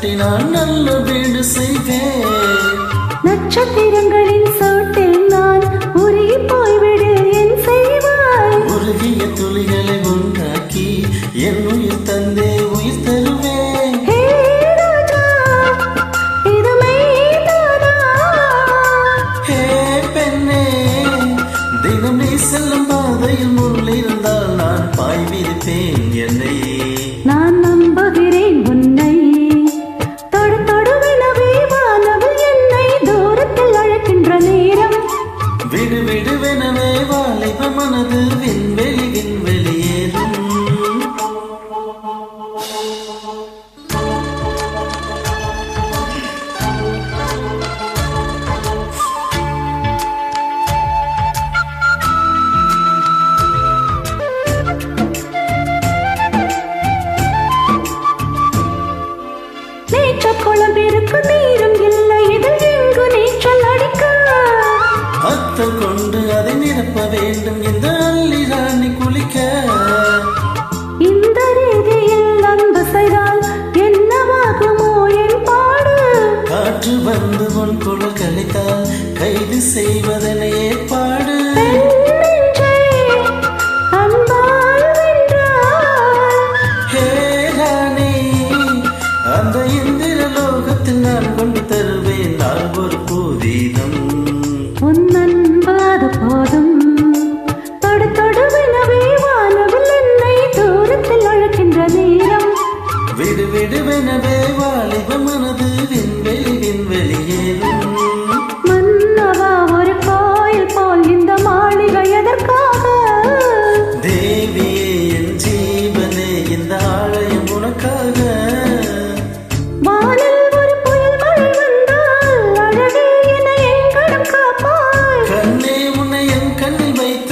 கட்டி நான் நல்ல வீடு செய்வேன். நட்சத்திரங்களின் சோட்டில் நான் உருகி போய்விடு என் செய்வாய். உருகிய துளிகளை உண்டாக்கி என் உயிர் தந்தே உயிர் தருவேன். ஹே ராஜா, இது மெய்தானா? ஹே பெண்ணே, தினம் நீ செல்லும் பாதையில் முள் இருந்தால் நான் பாய் விரிப்பேன் என்னை. நான் நம்புகிறேன் உன்னை. தொடு தொடுவெனவே வானவில் என்னை தூரத்தில் அழைக்கின்ற நேரம். விடு விடுவெனவே வாலிப மனது விண்வெளி விண்வெளியேறும். நீச்சல் குளம்பிற்கு நீரும் இல்லை, இதில் எங்கு நீச்சல் அடிக்க? அத்தம் கொண்டு அதை நிரப்ப வேண்டும் இந்த அள்ளி ராணி குளிக்க. இந்த ரீதியில் அன்பு செய்தால் என்னவாகுமோ என் பாடு? காற்று வந்து உன் குழல் கழித்தால் கைது செய்வதனை ஏற்பாடு. நெஞ்சை அன்பால் வென்றாய். ஹே ராணி, அந்த இந்திர லோகத்தில் நான் கொண்டு தருவேன் நான் ஒரு பூதீதம். உன் அன்பு அது போதும். தொடு தொடுவெனவே வானவில் என்னை தூரத்தில் அழைக்கின்ற நேரம். விடு விடுவெனவே வாலிப மனது விண்வெளி விண்வெளியேறும். மன்னவா, ஒரு கோயில் போல் இந்த மாளிகை எதற்காக? தேவியே என் ஜீவனே, இந்த ஆலயம் உனக்காக. வானில் ஒரு புயல் மழை வந்தால் அழகே என்னை எங்கனம் காப்பாய். கண்ணே உன்னை என் கண்ணில் வைத்து